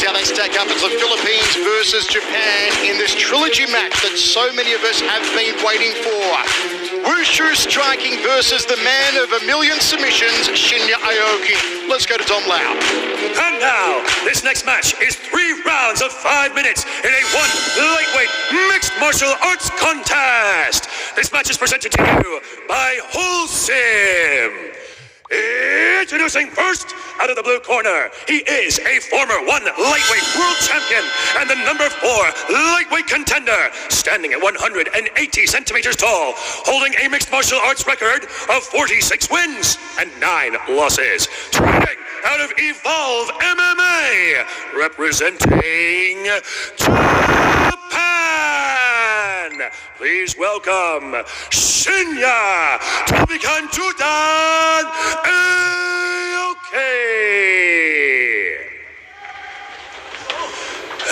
is how they stack up as the Philippines versus Japan in this trilogy match that so many of us have been waiting for. Wushu striking versus the man of a million submissions, Shinya Aoki. Let's go to Tom Lau. And now, this next match is 3 rounds of 5 minutes in a 1 lightweight mixed martial arts contest. This match is presented to you by Wholesome. Introducing first, out of the blue corner, he is a former 1 lightweight world champion and the number 4 lightweight contender, standing at 180 centimeters tall, holding a mixed martial arts record of 46 wins and 9 losses. Training out of Evolve MMA, representing Japan. Please welcome Shinya Aoki.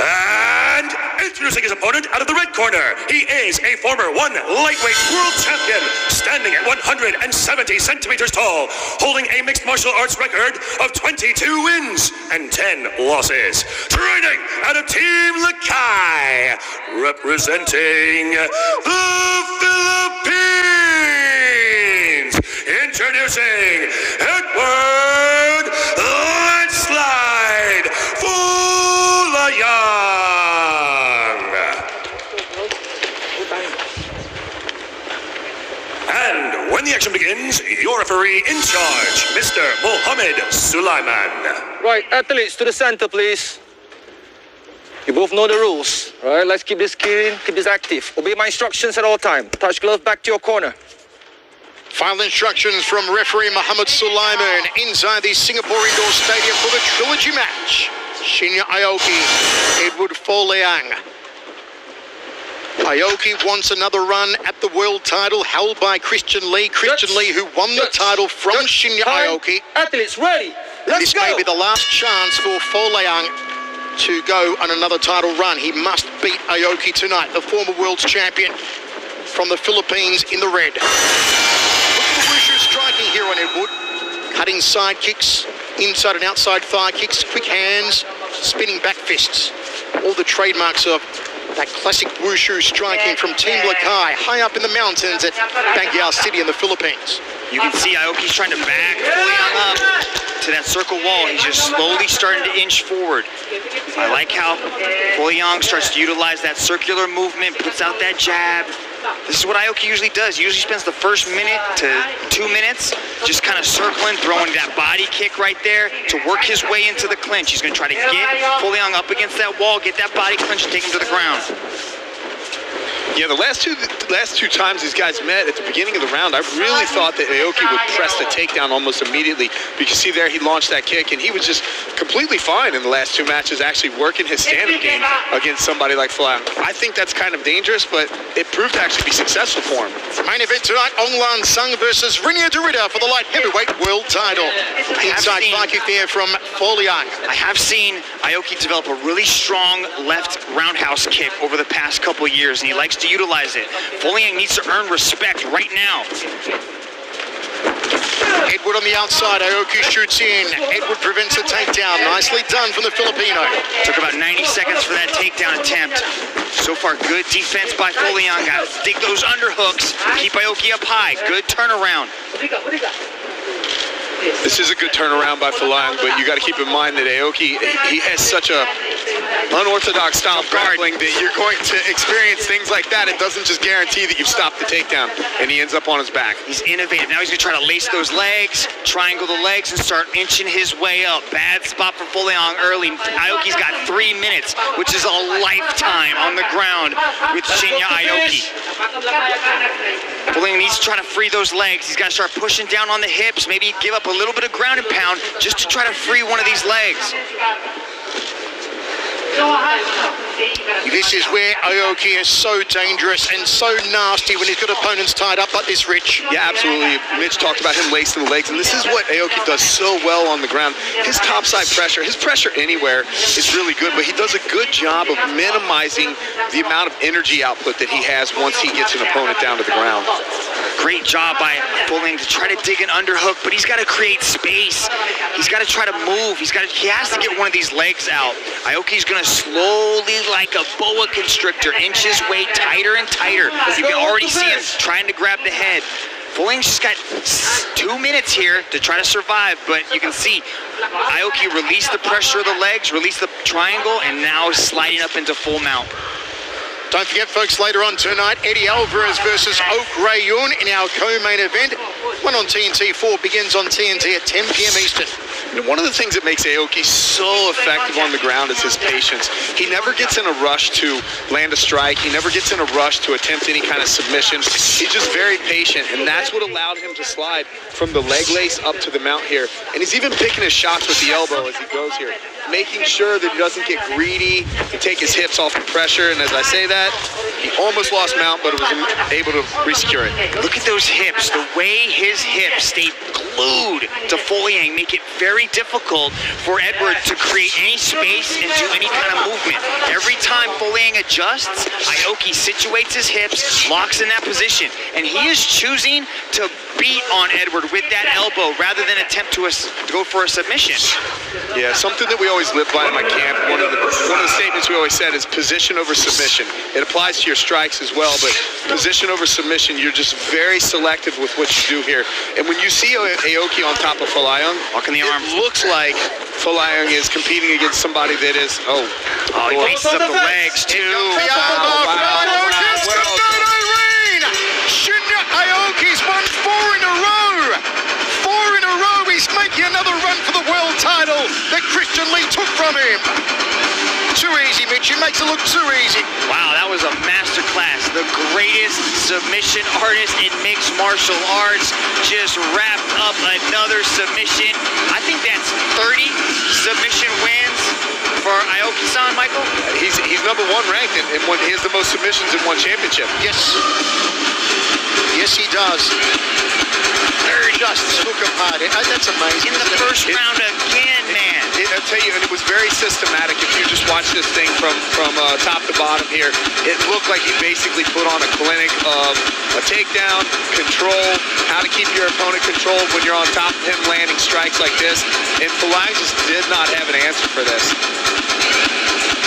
And introducing his opponent out of the red corner, he is a former 1 lightweight world champion, standing at 170 centimeters tall, holding a mixed martial arts record of 22 wins and 10 losses. Training out of Team Lakai, representing the Philippines. Introducing Eduard Landslide Folayang. And when the action begins, your referee in charge, Mr. Mohammed Sulaiman. Right, athletes to the center, please. You both know the rules. All right, let's keep this clean, keep this active. Obey my instructions at all times. Touch glove back to your corner. Final instructions from referee Mohammed Sulaiman inside the Singapore Indoor Stadium for the trilogy match. Shinya Aoki, Eduard Folayang. Aoki wants another run at the world title held by Christian Lee. Christian Lee, who won the title from Shinya Aoki. Athletes, ready. Let's go. This may be the last chance for Folayang to go on another title run. He must beat Aoki tonight, the former world's champion from the Philippines in the red. Look at the Wushu striking here on Eduard. Cutting side kicks, inside and outside thigh kicks, quick hands, spinning back fists. All the trademarks of that classic Wushu striking from Team Lakai, high up in the mountains at Baguio City in the Philippines. You can see Aoki's trying to back Folayang up to that circle wall. He's just slowly starting to inch forward. I like how Folayang starts to utilize that circular movement, puts out that jab. This is what Aoki usually does. He usually spends the first minute to 2 minutes just kind of circling, throwing that body kick right there to work his way into the clinch. He's going to try to get Folayang up against that wall, get that body clinch, and take him to the ground. Yeah, the last two times these guys met at the beginning of the round, I really thought that Aoki would press the takedown almost immediately. You can see there he launched that kick, and he was just completely fine in the last 2 matches, actually working his stand-up game against somebody like Folayang. I think that's kind of dangerous, but it proved to actually be successful for him. Main event tonight, Onglan Sung versus Rinya Derrida for the light heavyweight world title. Inside thigh kick there from Folayang. I have seen Aoki develop a really strong left roundhouse kick over the past couple of years, and he likes to utilize it. Folayang needs to earn respect right now. Eduard on the outside, Aoki shoots in. Eduard prevents the takedown. Nicely done from the Filipino. Took about 90 seconds for that takedown attempt. So far, good defense by Folayang. Got to dig those underhooks. Keep Aoki up high. Good turnaround. This is a good turnaround by Folayang, but you got to keep in mind that Aoki, he has such a unorthodox style of grappling that you're going to experience things like that. It doesn't just guarantee that you've stopped the takedown, and he ends up on his back. He's innovative. Now he's going to try to lace those legs, triangle the legs, and start inching his way up. Bad spot for Folayang early. Aoki's got 3 minutes, which is a lifetime on the ground with Shinya Aoki. Folayang needs to try to free those legs. He's got to start pushing down on the hips, maybe give up a little bit of ground and pound just to try to free one of these legs. This is where Aoki is so dangerous and so nasty when he's got opponents tied up like this, Rich. Yeah, absolutely. Mitch talked about him lacing the legs, and this is what Aoki does so well on the ground. His topside pressure, his pressure anywhere is really good, but he does a good job of minimizing the amount of energy output that he has once he gets an opponent down to the ground. Great job by Folayang to try to dig an underhook, but he's got to create space. He's got to try to move. He has to get one of these legs out. Aoki's going to slowly, like a boa constrictor, inch his way tighter and tighter. You can already see him trying to grab the head. Folayang's just got 2 minutes here to try to survive, but you can see Aoki released the pressure of the legs, released the triangle, and now is sliding up into full mount. Don't forget, folks, later on tonight, Eddie Alvarez versus Oak Rayun in our co-main event. One on TNT, 4 begins on TNT at 10 p.m. Eastern. You know, one of the things that makes Aoki so effective on the ground is his patience. He never gets in a rush to land a strike. He never gets in a rush to attempt any kind of submission. He's just very patient, and that's what allowed him to slide from the leg lace up to the mount here. And he's even picking his shots with the elbow as he goes here, making sure that he doesn't get greedy and take his hips off the pressure. And as I say that, he almost lost mount, but was able to re-secure it. Look at those hips. The way his hips stay glued to Folayang make it very difficult for Eduard to create any space and do any kind of movement. Every time Folayang adjusts, Aoki situates his hips, locks in that position, and he is choosing to beat on Eduard with that elbow rather than attempt to go for a submission. Yeah, something that we always live by in my camp, one of the statements we always said is position over submission. It applies to your strikes as well, but position over submission, you're just very selective with what you do here. And when you see Aoki on top of Folayang, walking the arms, looks like Folayang is competing against somebody that is, he bases up the legs too. Shinya Aoki's won 4 in a row. 4 in a row. He's making another run for the world title that Christian Lee took from him. Too easy, Mitch. He makes it look too easy. Wow, that was a masterclass. The greatest submission artist in mixed martial arts just wrapped up another submission. I think that's 30 submission wins for Aoki-san, Michael. He's number 1 ranked, and he has the most submissions in one championship. Yes. Yes, he does. Just took apart. That's amazing. In the first round again, man. I'll tell you, and it was very systematic. If you just watch this thing from top to bottom here, it looked like he basically put on a clinic of a takedown, control, how to keep your opponent controlled when you're on top of him landing strikes like this. And Folayang just did not have an answer for this.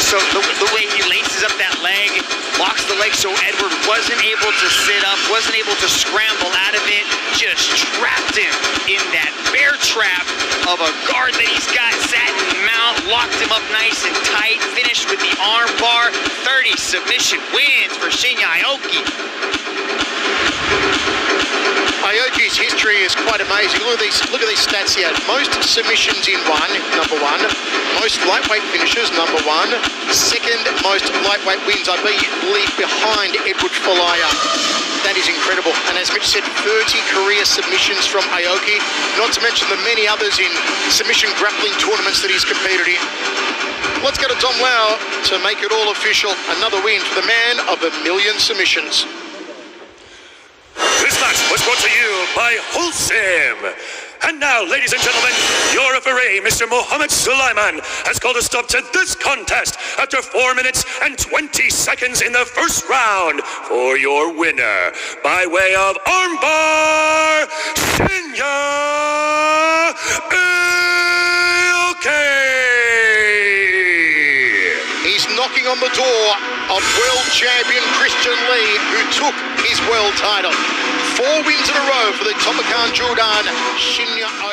So the way he laces up that leg, locks the leg so Eduard wasn't able to sit up, wasn't able to scramble out of it, just trapped him in that bear trap of a guard that he's got, sat in mount, locked him up nice and tight, finished with the arm bar. 30 submission wins for Shinya Aoki. Aoki's history is quite amazing. Look at these stats here. Most submissions in one, number 1. Most lightweight finishes, number 1. Second most lightweight wins, I believe, behind Eduard Folayang. That is incredible. And as Mitch said, 30 career submissions from Aoki, not to mention the many others in submission grappling tournaments that he's competed in. Let's go to Dom Lau to make it all official. Another win for the man of 1 million submissions. This match was brought to you by Wholesome. And now, ladies and gentlemen, your referee, Mr. Mohammed Sulaiman, has called a stop to this contest after 4 minutes and 20 seconds in the first round for your winner, by way of armbar, Shinya Aoki. He's knocking on the door of world champion Christian Lee, who took his world title. 4 wins in a row for the Tomakan Jordan, Shinya Aoki.